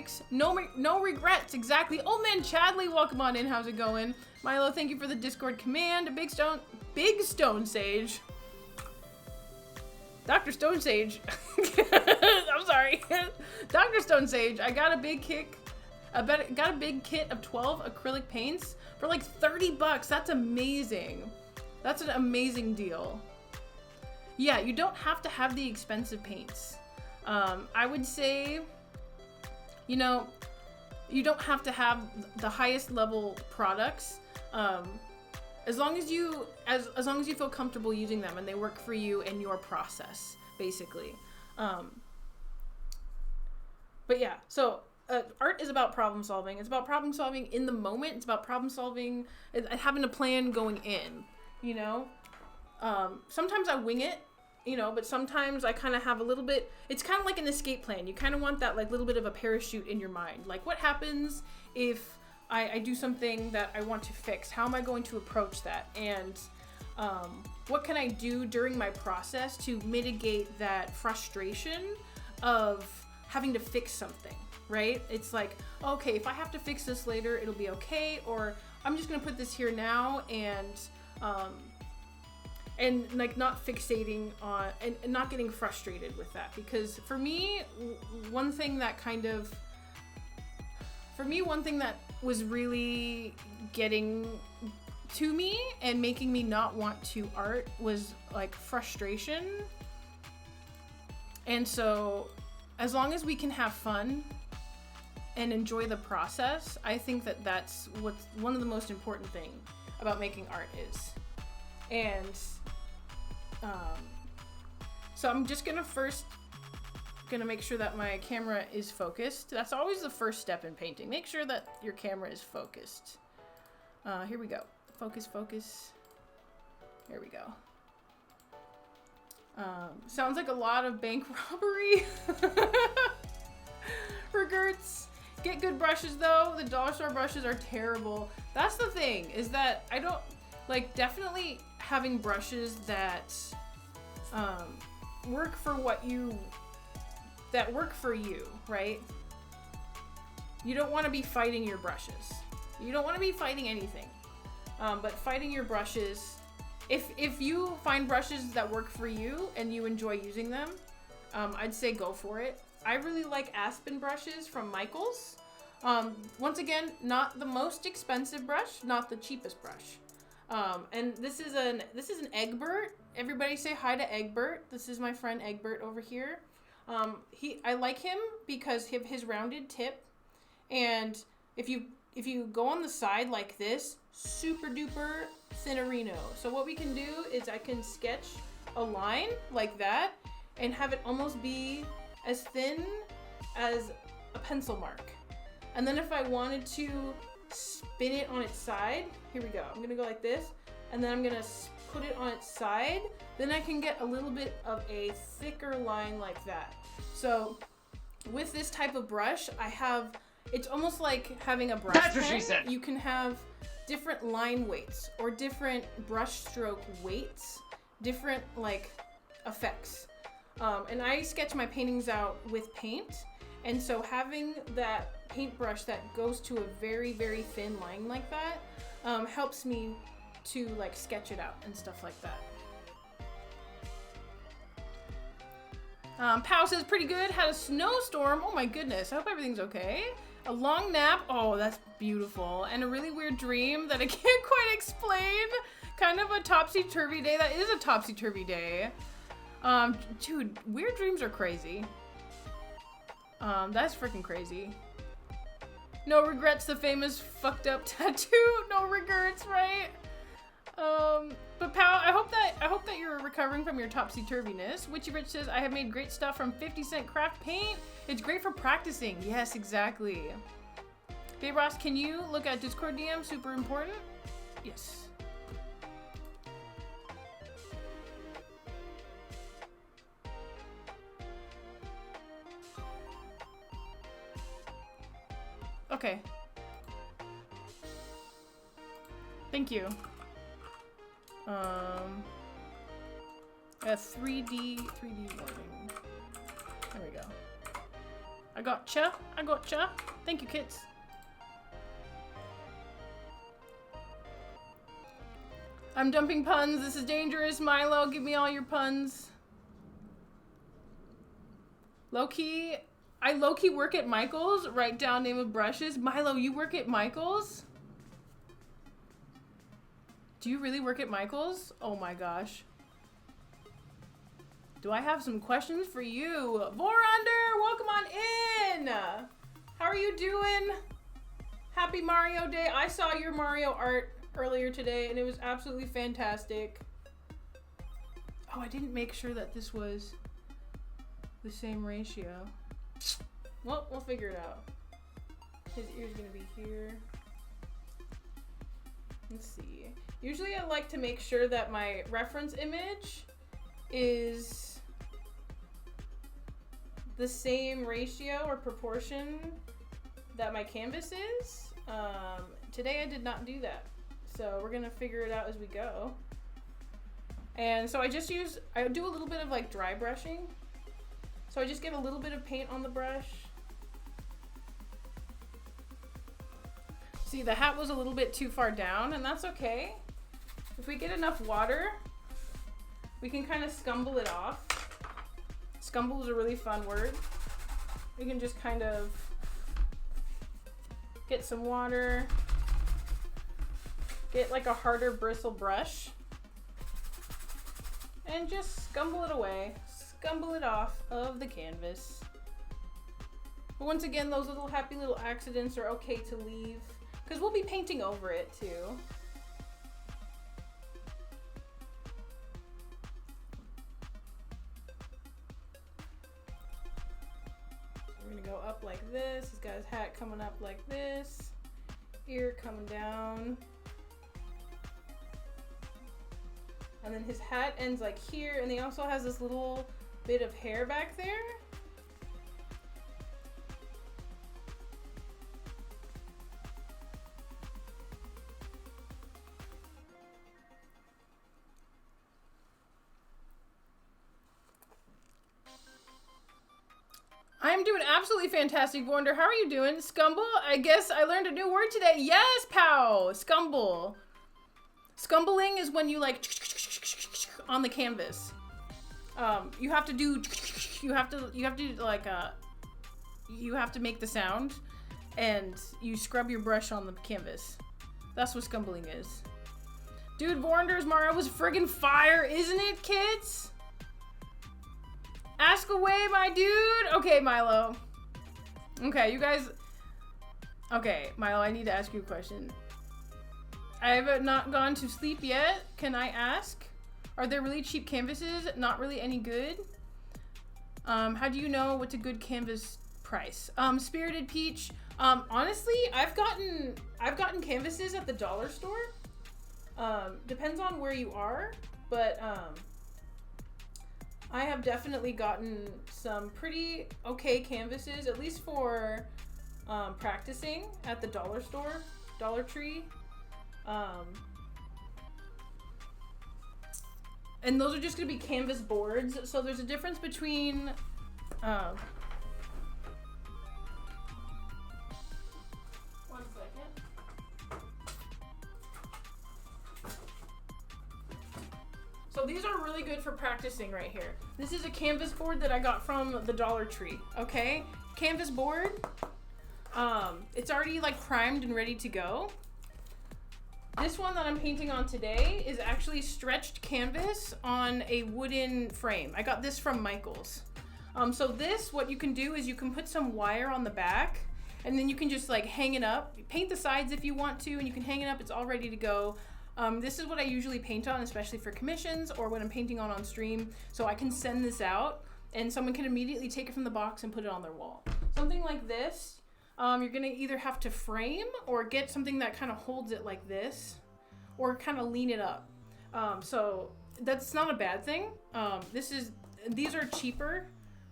mistakes, no regrets. Exactly. Old man Chadley, welcome on in. How's it going? Milo, thank you for the Discord command. Big Stone Sage. Dr. Stone Sage. I'm sorry. Dr. Stone Sage, I got a big kit of 12 acrylic paints for like 30 bucks. That's amazing. That's an amazing deal. Yeah, you don't have to have the expensive paints. I would say, you know, you don't have to have the highest level products. As long as you feel comfortable using them and they work for you and your process, basically. But yeah, so art is about problem solving. It's about problem solving in the moment. It's about problem solving and having a plan going in, you know? Sometimes I wing it, you know, but sometimes I kind of have a little bit, it's kind of like an escape plan. You kind of want that like little bit of a parachute in your mind. Like, what happens if I do something that I want to fix? How am I going to approach that? And what can I do during my process to mitigate that frustration of having to fix something, right? It's like, okay, if I have to fix this later, it'll be okay. Or I'm just gonna put this here now and like not fixating on and not getting frustrated with that. Because for me, one thing that was really getting to me and making me not want to art was like frustration. And so as long as we can have fun and enjoy the process, I think that that's what's one of the most important thing about making art is. And so I'm just gonna make sure that my camera is focused. That's always the first step in painting. Make sure that your camera is focused. Here we go. Focus. Here we go. Sounds like a lot of bank robbery. Regrets. Get good brushes though. The dollar store brushes are terrible. That's the thing, is that I don't like, definitely having brushes that work for you, right? You don't want to be fighting your brushes. You don't want to be fighting anything. But fighting your brushes, if you find brushes that work for you and you enjoy using them, I'd say go for it. I really like Aspen brushes from Michaels. Once again, not the most expensive brush, not the cheapest brush. And this is an Egbert. Everybody say hi to Egbert. This is my friend Egbert over here. I like him because of his rounded tip, and if you go on the side like this, super duper thinnerino. So what we can do is I can sketch a line like that and have it almost be as thin as a pencil mark. And then if I wanted to spin it on its side, here we go. I'm gonna go like this, and then I'm gonna put it on its side. Then I can get a little bit of a thicker line like that. So with this type of brush, it's almost like having a brush pen. That's what she said. You can have different line weights or different brush stroke weights, different like effects. And I sketch my paintings out with paint. And so having that paintbrush that goes to a very, very thin line like that helps me to like sketch it out and stuff like that. Pow says pretty good. Had a snowstorm. Oh my goodness. I hope everything's okay. A long nap. Oh, that's beautiful. And a really weird dream that I can't quite explain. Kind of a topsy-turvy day. That is a topsy-turvy day. Dude, weird dreams are crazy. That's freaking crazy. No regrets, the famous fucked up tattoo. No regrets, right? But Pal, I hope that you're recovering from your topsy-turviness. Witchy Rich says, I have made great stuff from 50-cent craft paint. It's great for practicing. Yes, exactly. Babe Ross, can you look at Discord DM? Super important. Yes. Okay. Thank you. A 3D loading. There we go. I gotcha. I gotcha. Thank you, kids. I'm dumping puns. This is dangerous. Milo, give me all your puns. Low-key, I low-key work at Michael's. Write down name of brushes. Milo, you work at Michael's? Do you really work at Michael's? Oh my gosh. Do I have some questions for you? Vorander, welcome on in. How are you doing? Happy Mario Day. I saw your Mario art earlier today and it was absolutely fantastic. Oh, I didn't make sure that this was the same ratio. Well, we'll figure it out. His ear's gonna be here. Let's see. Usually I like to make sure that my reference image is the same ratio or proportion that my canvas is. Today I did not do that. So we're gonna figure it out as we go. And so I do a little bit of like dry brushing. So I just get a little bit of paint on the brush. See, the hat was a little bit too far down, and that's okay. If we get enough water, we can kind of scumble it off. Scumble is a really fun word. We can just kind of get some water, get like a harder bristle brush, and just scumble it away. Scumble it off of the canvas. But once again, those little happy little accidents are okay to leave because we'll be painting over it too. So we're gonna go up like this. He's got his hat coming up like this, ear coming down. And then his hat ends like here, and he also has this little bit of hair back there. I'm doing absolutely fantastic, Wonder. How are you doing? Scumble? I guess I learned a new word today. Yes, pow! Scumble. Scumbling is when you like on the canvas. You have to make the sound, and you scrub your brush on the canvas. That's what scumbling is. Dude, Vorander's Mario was friggin' fire, isn't it, kids? Ask away, my dude. Okay, Milo. Okay, you guys. Okay, Milo, I need to ask you a question. I have not gone to sleep yet. Can I ask? Are there really cheap canvases? Not really any good. How do you know what's a good canvas price? Spirited Peach. Honestly, I've gotten canvases at the dollar store. Depends on where you are, but I have definitely gotten some pretty okay canvases, at least for practicing at the dollar store, Dollar Tree. And those are just gonna be canvas boards. So there's a difference between one second. So these are really good for practicing right here. This is a canvas board that I got from the Dollar Tree, okay? Canvas board, it's already like primed and ready to go. This one that I'm painting on today is actually stretched canvas on a wooden frame. I got this from Michael's. So this, what you can do is you can put some wire on the back, and then you can just like hang it up. Paint the sides if you want to, and you can hang it up. It's all ready to go. This is what I usually paint on, especially for commissions or when I'm painting on stream. So I can send this out, and someone can immediately take it from the box and put it on their wall. Something like this. You're gonna either have to frame or get something that kind of holds it like this, or kind of lean it up. So that's not a bad thing. These are cheaper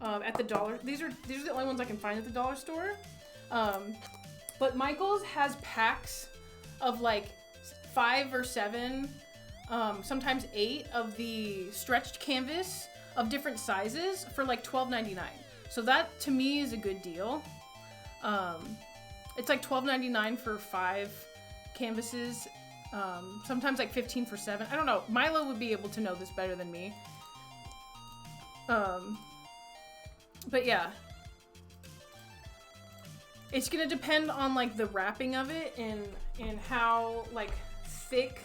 at the dollar. These are the only ones I can find at the dollar store. But Michael's has packs of like 5 or 7, sometimes 8 of the stretched canvas of different sizes for like $12.99. So that to me is a good deal. It's like $12.99 for 5 canvases. Sometimes like 15 for 7. I don't know. Milo would be able to know this better than me. But yeah. It's gonna depend on like the wrapping of it and how like thick